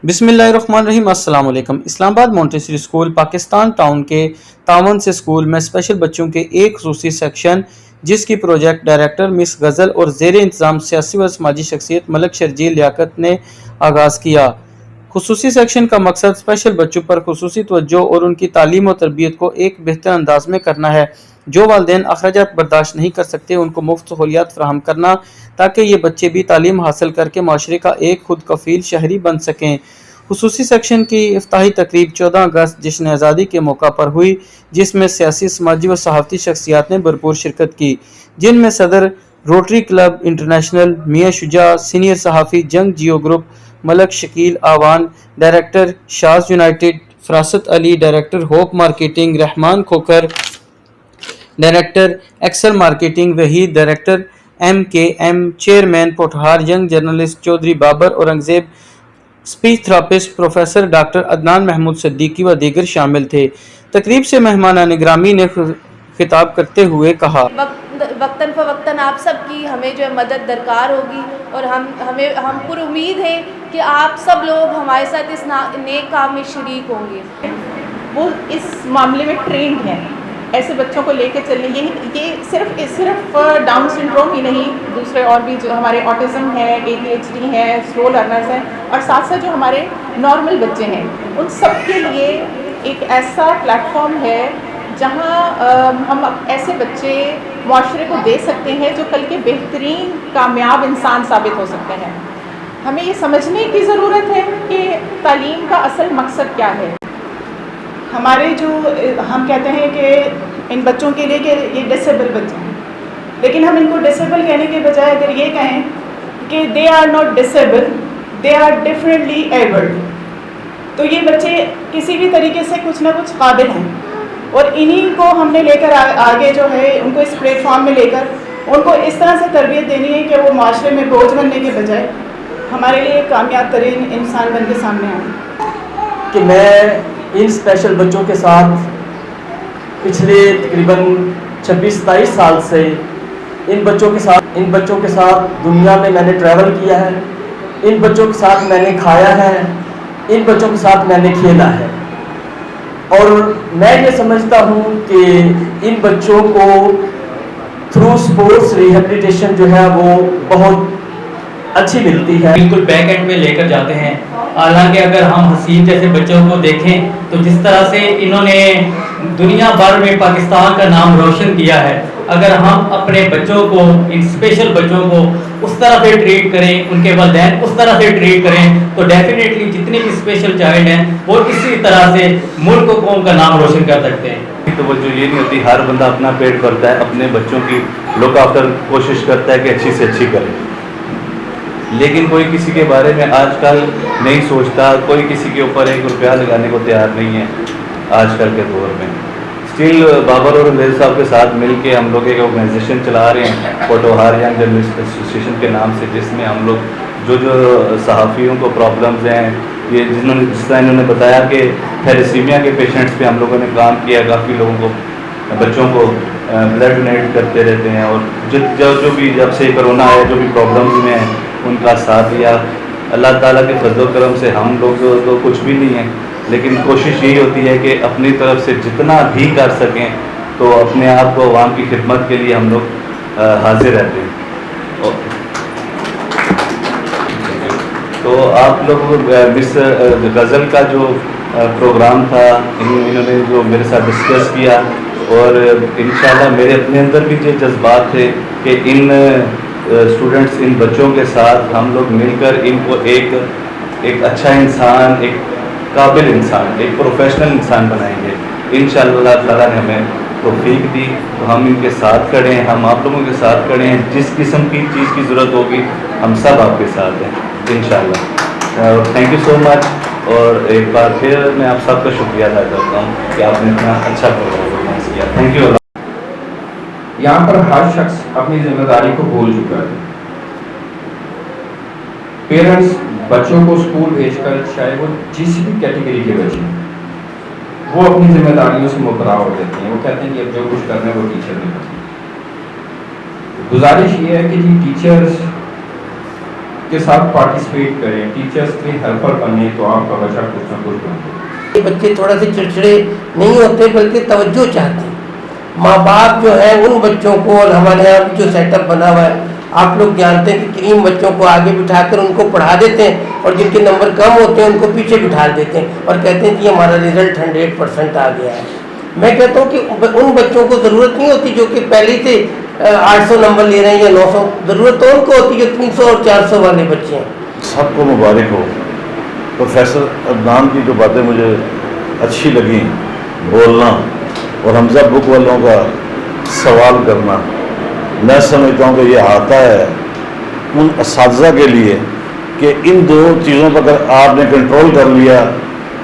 बिस्मिल्लाहिर्रहमानिर्रहीम। अस्सलाम वालेकुम। Islamabad Montessori school Pakistan town के तावन से स्कूल में स्पेशल बच्चों के एक खुसूसी सेक्शन जिसकी प्रोजेक्ट डायरेक्टर मिस गज़ल और ज़ेर इंतज़ाम सियासी व समाजी शख्सियत मलक शर्जील लियाकत ने आगाज़ किया। खुसूसी सेक्शन का मकसद स्पेशल बच्चों पर खुसूसी तवज्जो और उनकी तालीम और तरबियत को एक बेहतर अंदाज में करना है। जो वालिदैन अखराजात बर्दाश्त नहीं कर सकते उनको मुफ्त सहूलियात फराहम करना ताकि ये बच्चे भी तालीम हासिल करके माशरे का एक खुद कफील शहरी बन सकें। खुसूसी सेक्शन की इफ्ताही तकरीब 14 अगस्त जश्न आज़ादी के मौका पर हुई, जिसमें सियासी, समाजी व सहाफ़ती शख्सियात ने भरपूर शिरकत की, जिनमें सदर rotary club international Mian Shuja, senior सहाफ़ी Jang Geo group Malik Shakeel Awan, director Shaz united Farasat Ali, director hope marketing Rehman Khokhar, director excel marketing Waheed, director MKM, chairman Pothohar young journalist Chaudhry Babar Aurangzeb, speech therapist professor doctor Adnan Mahmood Siddiqui व दीगर शामिल थे। तकरीब से मेहमान ग्रामी ने खिताब करते हुए कहा, वक्तन फ़वक्तन आप सबकी हमें जो है मदद दरकार होगी और हम पुर उम्मीद हैं कि आप सब लोग हमारे साथ इस नेक काम में शरीक होंगे। वो इस मामले में ट्रेंड हैं, ऐसे बच्चों को लेकर चलने। ये सिर्फ डाउन सिंड्रोम ही नहीं, दूसरे और भी जो हमारे ऑटिज़म है, ADHD है, स्लो लर्नर्स हैं और साथ साथ जो हमारे नॉर्मल बच्चे हैं, उन सब के लिए एक ऐसा प्लेटफॉर्म है जहाँ हम ऐसे बच्चे माशरे को दे सकते हैं जो कल के बेहतरीन कामयाब इंसान साबित हो सकते हैं। हमें ये समझने की ज़रूरत है कि तालीम का असल मकसद क्या है। हमारे जो हम कहते हैं कि इन बच्चों के लिए कि ये डिसेबल बच्चे हैं, लेकिन हम इनको डिसेबल कहने के बजाय अगर ये कहें कि they are not disable, they are differently abled, तो ये बच्चे किसी भी तरीके से कुछ ना कुछ काबिल हैं और इन्हीं को हमने लेकर आगे जो है उनको इस प्लेटफॉर्म में लेकर उनको इस तरह से तरबियत देनी है कि वो माशरे में बोझ बनने के बजाय हमारे लिए एक कामयाब तरीन इंसान बन के सामने आए। कि मैं इन स्पेशल बच्चों के साथ पिछले तकरीबन 26-27 साल से इन बच्चों के साथ दुनिया में मैंने ट्रैवल किया है, इन बच्चों के साथ मैंने खाया है, इन बच्चों के साथ मैंने खेला है और मैं ये समझता हूँ कि इन बच्चों को थ्रू स्पोर्ट्स रिहेबिलिटेशन जो है वो बहुत अच्छी मिलती है। बिल्कुल बैक एंड में लेकर जाते हैं। हालांकि अगर हम हसीन जैसे बच्चों को देखें तो जिस तरह से इन्होंने दुनिया भर में पाकिस्तान का नाम रोशन किया है, अगर हम अपने बच्चों को, इन स्पेशल बच्चों को उस तरह से ट्रीट करें, उनके वालिदैन उस तरह से ट्रीट करें, तो डेफिनेटली जितने भी स्पेशल चाइल्ड हैं वो इसी तरह से मुल्क को, कौम का नाम रोशन कर सकते हैं। तो वो जो ये नहीं होती, हर बंदा अपना पेट भरता है, अपने बच्चों की लुक आफ्टर कोशिश करता है कि अच्छी से अच्छी करे, लेकिन कोई किसी के बारे में आजकल नहीं सोचता, कोई किसी के ऊपर 1 रुपया लगाने को तैयार नहीं है आजकल के दौर में। स्टिल बाबर और अंग्रेज साहब के साथ मिलके हम लोग एक ऑर्गेनाइजेशन चला रहे हैं पोठहार यंग जर्नलिस्ट एसोसिएशन के नाम से, जिसमें हम लोग जो सहाफ़ियों को प्रॉब्लम्स हैं, ये जिस तरह इन्होंने बताया कि थैलेसीमिया के पेशेंट्स पे हम लोगों ने काम किया, काफ़ी लोगों को, बच्चों को ब्लड डोनेट करते रहते हैं और जो भी जब से कोरोना आया जो भी प्रॉब्लम्स में हैं उनका साथ दिया। अल्लाह ताला के फजल करम से हम लोग तो कुछ भी नहीं है, लेकिन कोशिश यही होती है कि अपनी तरफ से जितना भी कर सकें तो अपने आप को अवाम की खिदमत के लिए हम लोग हाजिर रहते हैं। तो आप लोग मिस गज़ल का जो प्रोग्राम था इन्होंने जो मेरे साथ डिस्कस किया और इंशाल्लाह मेरे अपने अंदर भी ये जज्बात थे कि इन स्टूडेंट्स, इन बच्चों के साथ हम लोग मिलकर इनको एक अच्छा इंसान, एक काबिल इंसान, एक प्रोफेशनल इंसान बनाएंगे। इंशाअल्लाह ताला ने हमें तौफीक दी तो हम इनके साथ खड़े हैं, हम आप लोगों के साथ खड़े हैं। जिस किस्म की चीज़ की ज़रूरत होगी हम सब आपके साथ हैं इंशाअल्लाह। थैंक यू सो मच और एक बार फिर मैं आप सबका शुक्रिया अदा करता हूँ कि आपने इतना अच्छा परफॉर्मेंस किया। Thank you. यहाँ पर हर शख्स अपनी जिम्मेदारी को भूल चुका है। पेरेंट्स बच्चों को स्कूल भेजकर, चाहे वो जिस भी कैटेगरी के बच्चे, वो अपनी जिम्मेदारियों से मुकर्रा हो देते हैं। वो कहते हैं कि अब जो कुछ करना है वो टीचर ने करना। गुजारिश ये है कि जी टीचर्स के साथ पार्टिसिपेट करें, टीचर्स के हेल्पर बने, तो आपका बच्चा कुछ ना कुछ बने। बच्चे थोड़ा से चिड़चिड़े नहीं होते बल्कि तवज्जो चाहते हैं। माँ बाप जो है उन बच्चों को, और हमारे यहाँ भी जो सेटअप बना हुआ है, आप लोग जानते हैं कि करीम बच्चों को आगे बिठाकर उनको पढ़ा देते हैं और जिनके नंबर कम होते हैं उनको पीछे बिठा देते हैं और कहते हैं कि हमारा रिजल्ट 100% आ गया है। मैं कहता हूँ कि उन बच्चों को ज़रूरत नहीं होती जो कि पहले से 800 नंबर ले रहे हैं या 900, ज़रूरत तो उनको होती है जो 300 और 400 वाले बच्चे हैं। सबको मुबारक हो। प्रोफेसर अदनान की जो बातें मुझे अच्छी लगी, बोलना और हमजा बुक वालों का सवाल करना, मैं समझता हूँ कि ये आता है उन असातिज़ा के लिए कि इन दो चीज़ों पर अगर आपने कंट्रोल कर लिया,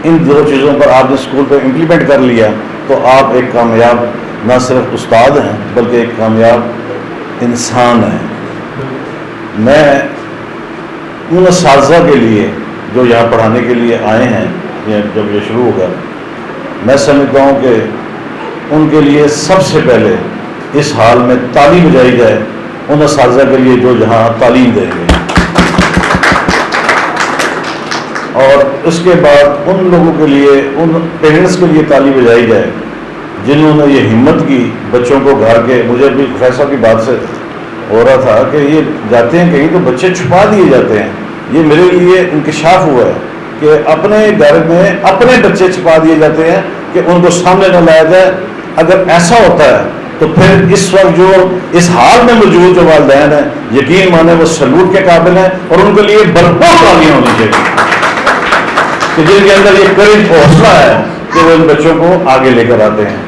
इन दो चीज़ों पर आपने स्कूल पर इम्प्लीमेंट कर लिया, तो आप एक कामयाब न सिर्फ उस्ताद हैं बल्कि एक कामयाब इंसान हैं। मैं उन असातिज़ा के लिए जो यहाँ पढ़ाने के लिए आए हैं, जब ये शुरू होगा, मैं समझता हूँ कि उनके लिए सबसे पहले इस हाल में ताली बजाई जाए उन असातिज़ा के लिए जो यहाँ तालीम देंगे, और उसके बाद उन लोगों के लिए, उन पेरेंट्स के लिए ताली बजाई जाए जिन्होंने ये हिम्मत की बच्चों को घर के, मुझे भी प्रोफेसर की बात से हो रहा था कि ये जाते हैं कहीं तो बच्चे छुपा दिए जाते हैं। ये मेरे लिए इंकशाफ हुआ है कि अपने घर में अपने बच्चे छुपा दिए जाते हैं कि उनको सामने न लाया जाए। अगर ऐसा होता है तो फिर इस वक्त जो इस हाल में मौजूद जो वालिदैन हैं, यकीन माने वो सलूट के काबिल हैं और उनके लिए भरपूर तालियां होनी चाहिए कि जिनके अंदर ये करेज हौसला है कि वो इन बच्चों को आगे लेकर आते हैं।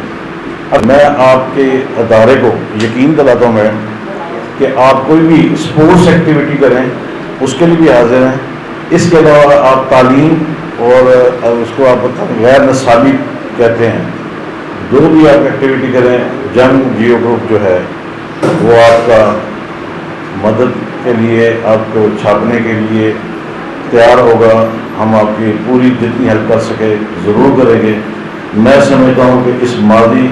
अब मैं आपके अदारे को यकीन दिलाता हूँ मैडम कि आप कोई भी स्पोर्ट्स एक्टिविटी करें उसके लिए भी हाजिर हैं। इसके अलावा आप तालीम और उसको आप गैर नसाबी कहते हैं, जो भी आप एक्टिविटी करें, जंग जियो ग्रुप जो है वो आपका मदद के लिए, आपको छापने के लिए तैयार होगा। हम आपकी पूरी जितनी हेल्प कर सके ज़रूर करेंगे। मैं समझता हूँ कि इस मादी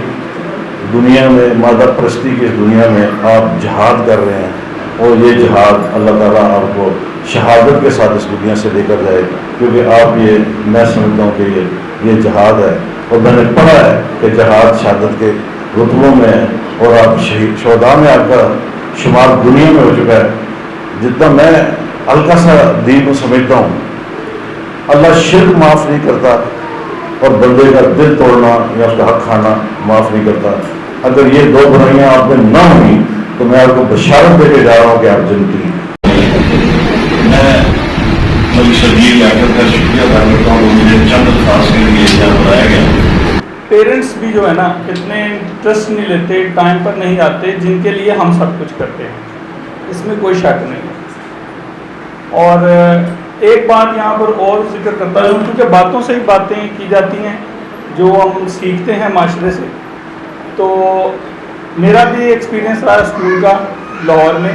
दुनिया में, मादा परस्ती की इस दुनिया में आप जिहाद कर रहे हैं और ये जिहाद अल्लाह ताला आपको शहादत के साथ इस दुनिया से लेकर जाए, क्योंकि आप ये, मैं समझता हूँ कि ये जिहाद है और मैंने पढ़ा है कि जिहाद शहादत के रुतबों में है और आप शहीदा में आपका शुमार दुनिया में हो चुका है। जितना मैं हल्का सा दीन को समझता हूँ, अल्लाह शिर्क माफ़ नहीं करता और बंदे का दिल तोड़ना या उसका हक खाना माफ़ नहीं करता। अगर ये दो बुराइयाँ आप में ना हुई तो मैं आपको बशारत देके जा रहा हूँ कि आप जिंदगी। मैं मलिक शबीर याकूब का शुक्रिया अदा करता हूँ, मुझे चंद अल्फाज के लिए यहाँ बुलाया गया। पेरेंट्स भी जो है ना इतने इंटरेस्ट नहीं लेते, टाइम पर नहीं आते जिनके लिए हम सब कुछ करते हैं, इसमें कोई शक नहीं है। और एक बात यहाँ पर और जिक्र करता हूँ, क्योंकि बातों से ही बातें की जाती हैं जो हम सीखते हैं माशरे से। तो मेरा भी एक्सपीरियंस रहा स्कूल का लाहौर में।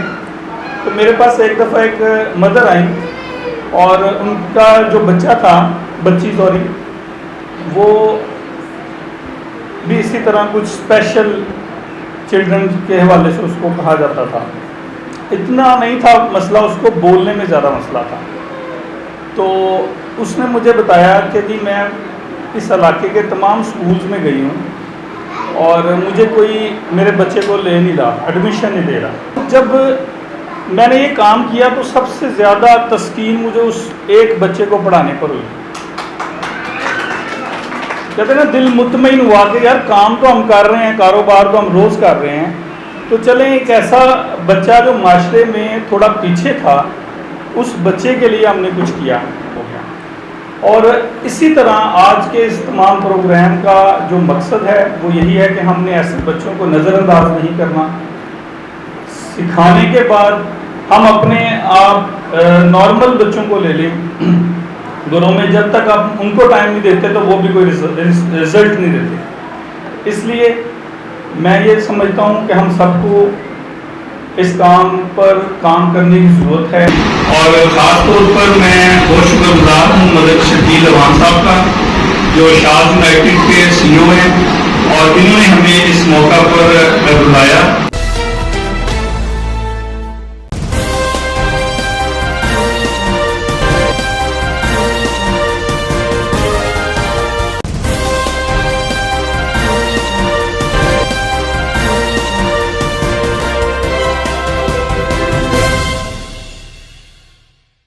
तो मेरे पास एक दफ़ा एक मदर आई और उनका जो बच्ची वो भी इसी तरह कुछ स्पेशल चिल्ड्रन के हवाले से उसको कहा जाता था। इतना नहीं था मसला, उसको बोलने में ज़्यादा मसला था। तो उसने मुझे बताया कि जी मैं इस इलाके के तमाम स्कूल्स में गई हूँ और मुझे कोई मेरे बच्चे को ले नहीं रहा, एडमिशन नहीं दे रहा। जब मैंने ये काम किया तो सबसे ज़्यादा तस्कीन मुझे उस एक बच्चे को पढ़ाने पर हुई। कहते ना दिल मुतमईन हुआ कि यार काम तो हम कर रहे हैं, कारोबार तो हम रोज़ कर रहे हैं, तो चलें एक ऐसा बच्चा जो माशरे में थोड़ा पीछे था, उस बच्चे के लिए हमने कुछ किया हो गया। और इसी तरह आज के इस तमाम प्रोग्राम का जो मकसद है वो यही है कि हमने ऐसे बच्चों को नज़रअंदाज नहीं करना। सिखाने के बाद हम अपने आप नॉर्मल बच्चों को ले लें घरों में, जब तक आप उनको टाइम नहीं देते तो वो भी कोई रिजल्ट नहीं देते। इसलिए मैं ये समझता हूँ कि हम सबको इस काम पर काम करने की ज़रूरत है। और ख़ास तौर पर मैं बहुत शुक्रगुजार हूँ मलिक शकील अवान साहब का, जो शाद यूनाइटेड के CEO हैं, और इन्होंने हमें इस मौका पर बुलाया।